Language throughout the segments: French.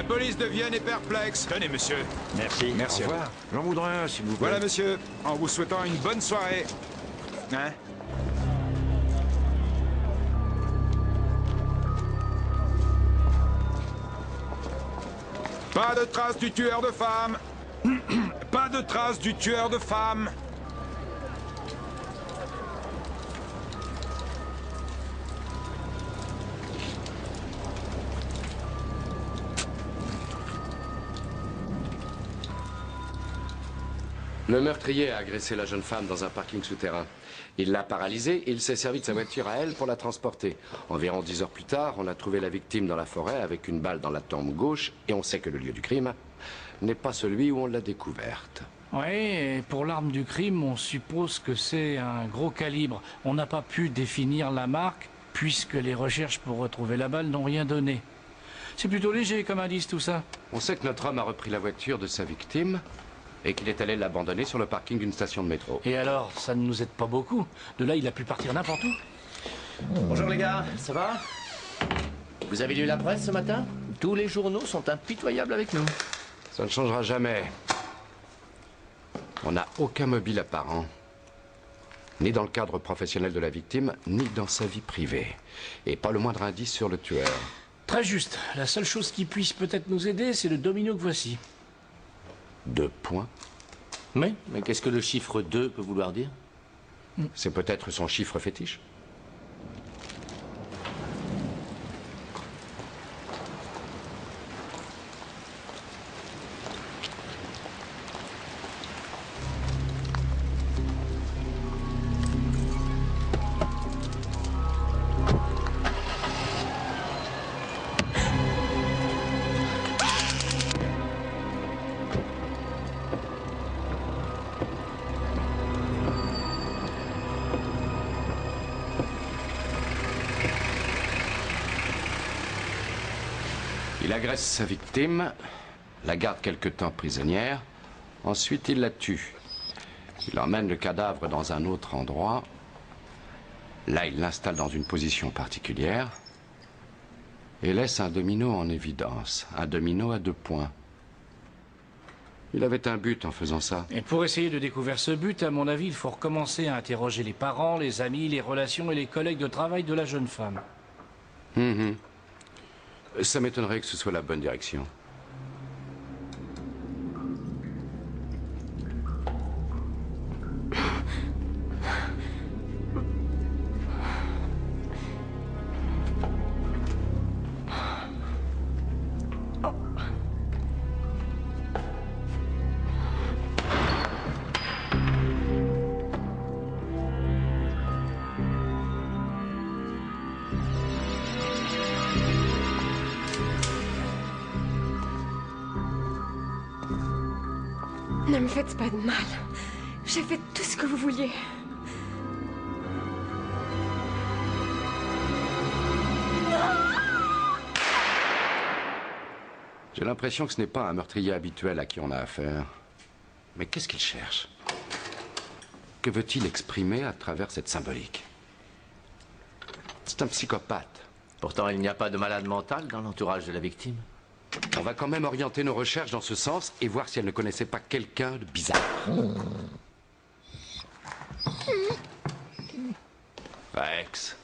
police de Vienne est perplexe. Tenez, monsieur. Merci. Merci. Au revoir. J'en voudrais un, s'il vous plaît. Voilà, monsieur. En vous souhaitant une bonne soirée. Hein? Pas de traces du tueur de femmes. Pas de traces du tueur de femmes. Le meurtrier a agressé la jeune femme dans un parking souterrain. Il l'a paralysée et il s'est servi de sa voiture à elle pour la transporter. Environ 10 heures plus tard, on a trouvé la victime dans la forêt avec une balle dans la tempe gauche et on sait que le lieu du crime n'est pas celui où on l'a découverte. Oui, et pour l'arme du crime, on suppose que c'est un gros calibre. On n'a pas pu définir la marque puisque les recherches pour retrouver la balle n'ont rien donné. C'est plutôt léger comme indice tout ça. On sait que notre homme a repris la voiture de sa victime et qu'il est allé l'abandonner sur le parking d'une station de métro. Et alors, ça ne nous aide pas beaucoup. De là, il a pu partir n'importe où. Bonjour les gars, ça va? Vous avez lu la presse ce matin? Tous les journaux sont impitoyables avec nous. Ça ne changera jamais. On n'a aucun mobile apparent. Ni dans le cadre professionnel de la victime, ni dans sa vie privée. Et pas le moindre indice sur le tueur. Très juste. La seule chose qui puisse peut-être nous aider, c'est le domino que voici. 2 points. Mais qu'est-ce que le chiffre 2 peut vouloir dire? C'est peut-être son chiffre fétiche. Il agresse sa victime, la garde quelque temps prisonnière, ensuite il la tue. Il emmène le cadavre dans un autre endroit. Là, il l'installe dans une position particulière et laisse un domino en évidence, un domino à 2 points. Il avait un but en faisant ça. Et pour essayer de découvrir ce but, à mon avis, il faut recommencer à interroger les parents, les amis, les relations et les collègues de travail de la jeune femme. Ça m'étonnerait que ce soit la bonne direction. Ne me faites pas de mal. J'ai fait tout ce que vous vouliez. J'ai l'impression que ce n'est pas un meurtrier habituel à qui on a affaire. Mais qu'est-ce qu'il cherche? Que veut-il exprimer à travers cette symbolique? C'est un psychopathe. Pourtant, il n'y a pas de malade mental dans l'entourage de la victime. On va quand même orienter nos recherches dans ce sens et voir si elle ne connaissait pas quelqu'un de bizarre. Rex,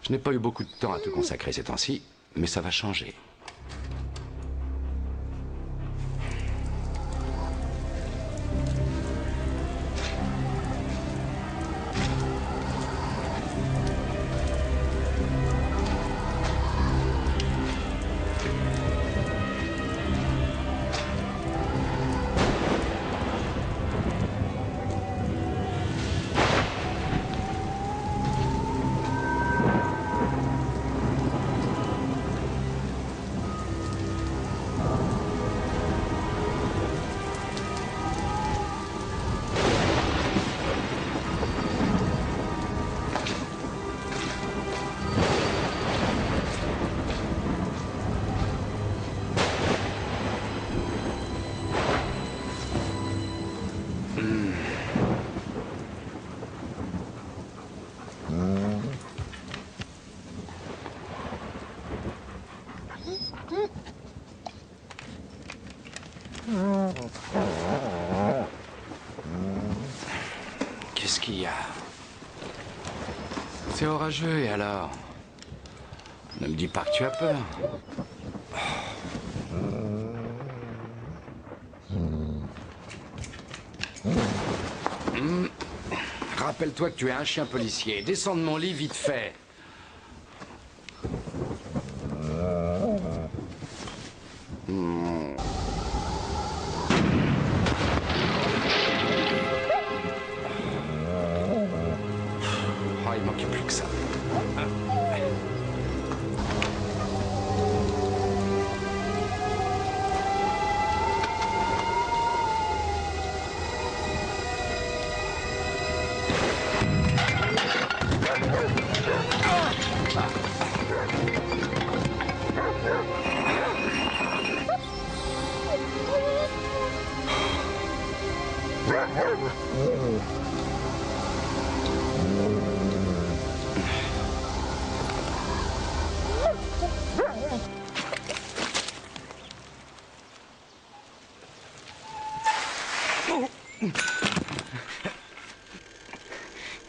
je n'ai pas eu beaucoup de temps à te consacrer ces temps-ci, mais ça va changer. qu'est-ce qu'il y a? C'est orageux, et alors? Ne me dis pas que tu as peur. Rappelle-toi que tu es un chien policier. Descends de mon lit vite fait. Oh, il manquait plus que ça.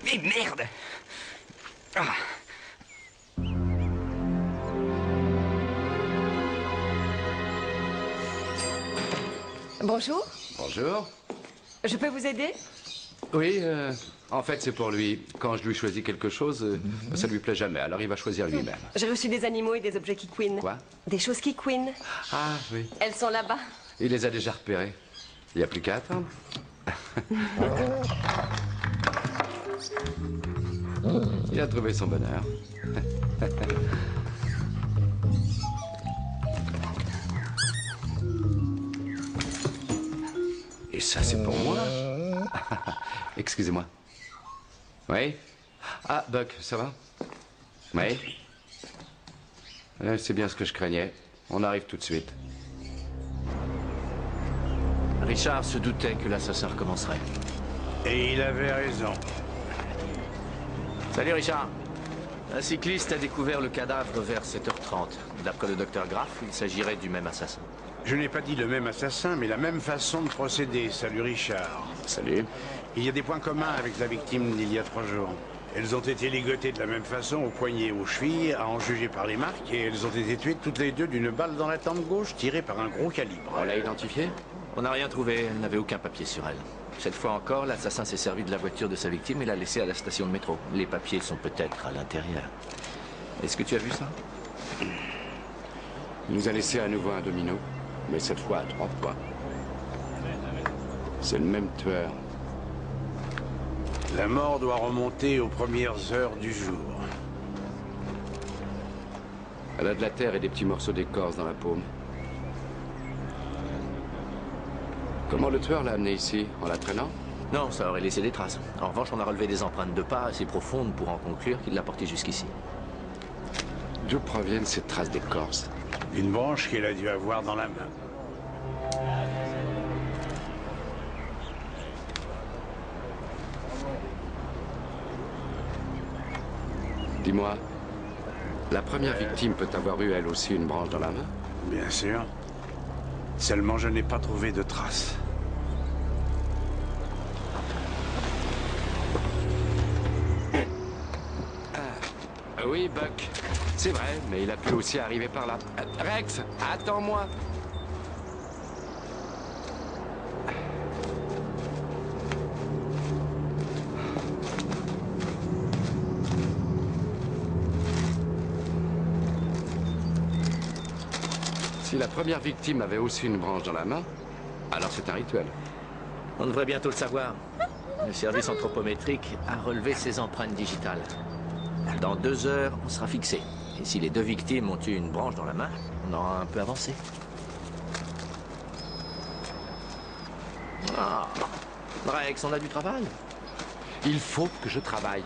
Mais merde! Ah. Bonjour, Bonjour. je peux vous aider? Oui, en fait, c'est pour lui. Quand je lui choisis quelque chose, ça lui plaît jamais. Alors il va choisir lui-même. J'ai reçu des animaux et des objets qui couinent. Quoi? Des choses qui couinent. Ah, oui. Elles sont là-bas. Il les a déjà repérés. Il n'y a plus qu'à attendre. Il a trouvé son bonheur. Et ça, c'est pour moi. Excusez-moi. Oui? Ah, Buck, ça va? Oui? C'est bien ce que je craignais. On arrive tout de suite. Richard se doutait que l'assassin recommencerait. Et il avait raison. Salut Richard. Un cycliste a découvert le cadavre vers 7h30. D'après le docteur Graff, il s'agirait du même assassin. Je n'ai pas dit le même assassin, mais la même façon de procéder. Salut Richard. Salut. Il y a des points communs avec la victime d'il y a 3 jours. Elles ont été ligotées de la même façon, aux poignets et aux chevilles, à en juger par les marques, et elles ont été tuées toutes les deux d'une balle dans la tempe gauche tirée par un gros calibre. On l'a identifié? On n'a rien trouvé, elle n'avait aucun papier sur elle. Cette fois encore, l'assassin s'est servi de la voiture de sa victime et l'a laissée à la station de métro. Les papiers sont peut-être à l'intérieur. Est-ce que tu as vu ça? Il nous a laissé à nouveau un domino, mais cette fois à 3 points. C'est le même tueur. La mort doit remonter aux premières heures du jour. Elle a de la terre et des petits morceaux d'écorce dans la paume. Comment le tueur l'a amené ici? En la traînant? Non, ça aurait laissé des traces. En revanche, on a relevé des empreintes de pas assez profondes pour en conclure qu'il l'a porté jusqu'ici. D'où proviennent ces traces d'écorce? Une branche qu'elle a dû avoir dans la main. Dis-moi, la première victime peut avoir eu elle aussi une branche dans la main? Bien sûr. Seulement, je n'ai pas trouvé de traces. Oui, Buck. C'est vrai, mais il a pu aussi arriver par là. Rex, attends-moi. Si la première victime avait aussi une branche dans la main, alors c'est un rituel. On devrait bientôt le savoir. Le service anthropométrique a relevé ses empreintes digitales. Dans 2 heures, on sera fixé. Et si les 2 victimes ont eu une branche dans la main, on aura un peu avancé. Ah, Rex, on a du travail. Il faut que je travaille.